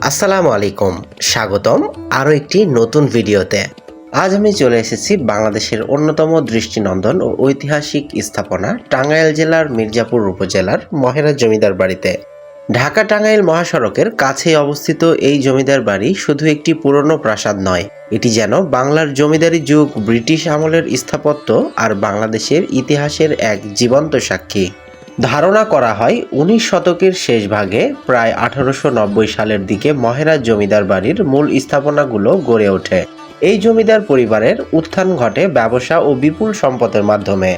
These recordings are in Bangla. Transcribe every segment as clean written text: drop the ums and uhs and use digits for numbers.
আসসালামু আলাইকুম, স্বাগতম আরও একটি নতুন ভিডিওতে। আজ আমি চলে এসেছি বাংলাদেশের অন্যতম দৃষ্টিনন্দন ও ঐতিহাসিক স্থাপনা টাঙ্গাইল জেলার মির্জাপুর উপজেলার মহেরা জমিদার বাড়িতে। ঢাকা টাঙ্গাইল মহাসড়কের কাছেই অবস্থিত এই জমিদার বাড়ি শুধু একটি পুরনো প্রাসাদ নয়, এটি যেন বাংলার জমিদারি যুগ, ব্রিটিশ আমলের স্থাপত্য আর বাংলাদেশের ইতিহাসের এক জীবন্ত সাক্ষী। ধারণা করা হয় 19 শতকের শেষ ভাগে প্রায় 1890 সালের দিকে মহেরা জমিদার বাড়ির মূল স্থাপনাগুলো গড়ে ওঠে। এই জমিদার পরিবারের উত্থান ঘটে ব্যবসা ও বিপুল সম্পদের মাধ্যমে।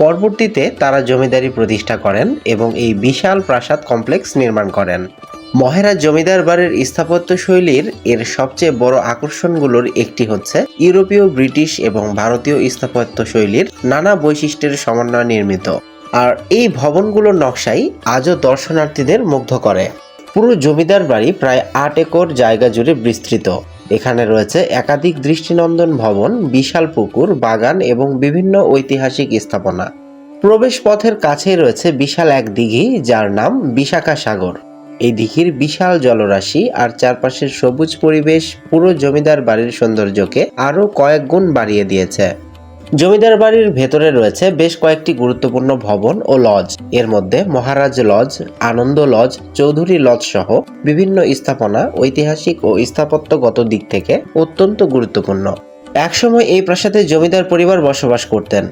পরবর্তীতে তারা জমিদারি প্রতিষ্ঠা করেন এবং এই বিশাল প্রাসাদ কমপ্লেক্স নির্মাণ করেন। মহেরা জমিদার বাড়ির স্থাপত্য শৈলীর এর সবচেয়ে বড় আকর্ষণগুলোর একটি হচ্ছে ইউরোপীয়, ব্রিটিশ এবং ভারতীয় স্থাপত্য শৈলীর নানা বৈশিষ্ট্যের সমন্বয়ে নির্মিত। আর এই ভবনগুলোর নকশাই আজও দর্শনার্থীদের মুগ্ধ করে। পুরো জমিদার বাড়ি প্রায় 8 একর জায়গা জুড়ে বিস্তৃত। এখানে রয়েছে একাধিক দৃষ্টিনন্দন ভবন, বিশাল পুকুর, বাগান এবং বিভিন্ন ঐতিহাসিক স্থাপনা। প্রবেশ পথের কাছেই রয়েছে বিশাল এক দিঘি, যার নাম বিশাখা সাগর। এই দিঘির বিশাল জলরাশি আর চারপাশের সবুজ পরিবেশ পুরো জমিদার বাড়ির সৌন্দর্যকে আরও কয়েক গুণ বাড়িয়ে দিয়েছে। জমিদার বাড়ির ভেতরে রয়েছে বেশ কয়েকটি গুরুত্বপূর্ণ ভবন ও লজ। এর মধ্যে মহারাজ লজ, আনন্দ লজ, চৌধুরী লজ সহ বিভিন্ন স্থাপনা ঐতিহাসিক ও স্থাপত্যগত দিক থেকে অত্যন্ত গুরুত্বপূর্ণ। একসময় এই প্রাসাদে জমিদার পরিবার বসবাস করতেন।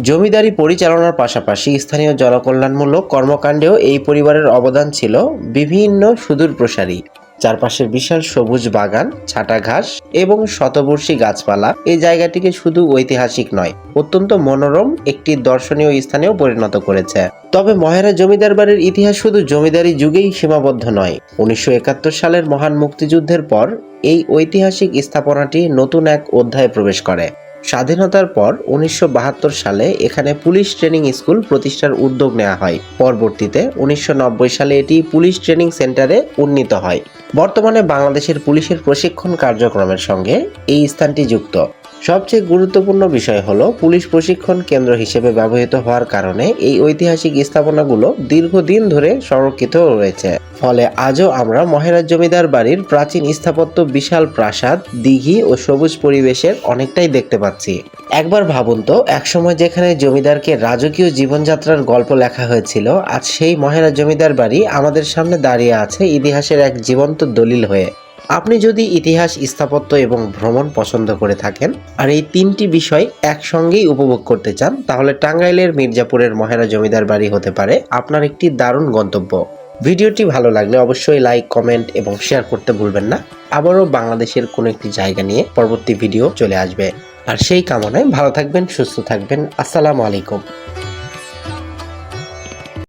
জমিদারি পরিচালনার পাশাপাশি স্থানীয় জনকল্যাণমূলক কর্মকাণ্ডেও এই পরিবারের অবদান ছিল বিভিন্ন সুদূরপ্রসারী। চারপাশের বিশাল সবুজ বাগান, ছাটা ঘাস এবং শতবর্ষী গাছপালা এই জায়গাটিকে শুধু ঐতিহাসিক নয়, অত্যন্ত মনোরম একটি দর্শনীয় স্থানেও পরিণত করেছে। তবে মহেরা জমিদার বাড়ির ইতিহাস শুধু জমিদারি যুগেই সীমাবদ্ধ নয়। 1971 সালের মহান মুক্তিযুদ্ধের পর এই ঐতিহাসিক স্থাপনাটি নতুন এক অধ্যায়ে প্রবেশ করে। স্বাধীনতার পর 1972 সালে এখানে পুলিশ ট্রেনিং স্কুল প্রতিষ্ঠার উদ্যোগ নেওয়া হয়। পরবর্তীতে 1990 সালে এটি পুলিশ ট্রেনিং সেন্টারে উন্নীত হয়। বর্তমানে বাংলাদেশের পুলিশের প্রশিক্ষণ কার্যক্রমের সঙ্গে এই স্থানটি যুক্ত। সবচেয়ে গুরুত্বপূর্ণ বিষয় হলো পুলিশ প্রশিক্ষণ কেন্দ্র হিসেবে ব্যবহৃত হওয়ার কারণে এই ঐতিহাসিক স্থাপনাগুলো দীর্ঘদিন ধরে সংরক্ষিত রয়েছে। ফলে আজও আমরা মহেরা জমিদার বাড়ির প্রাচীন স্থাপত্য, বিশাল প্রাসাদ, দিঘি ও সবুজ পরিবেশের অনেকটাই দেখতে পাচ্ছি। একবার ভাবুন তো, একসময় যেখানে জমিদারকে রাজকীয় জীবনযাত্রার গল্প লেখা হয়েছিল, আজ সেই মহেরা জমিদার বাড়ি আমাদের সামনে দাঁড়িয়ে আছে ইতিহাসের এক জীবন্ত দলিল হয়ে। আপনি যদি ইতিহাস, স্থাপত্য এবং ভ্রমণ পছন্দ করে থাকেন আর এই তিনটি বিষয় একসঙ্গেই উপভোগ করতে চান, তাহলে টাঙ্গাইলের মির্জাপুরের মহেরা জমিদার বাড়ি হতে পারে আপনার একটি দারুণ গন্তব্য। ভিডিওটি ভালো লাগলে অবশ্যই লাইক, কমেন্ট এবং শেয়ার করতে ভুলবেন না। আবারও বাংলাদেশের কোনো একটি জায়গা নিয়ে পরবর্তী ভিডিও চলে আসবে। আর সেই কামনায় ভালো থাকবেন, সুস্থ থাকবেন। আসসালামু আলাইকুম।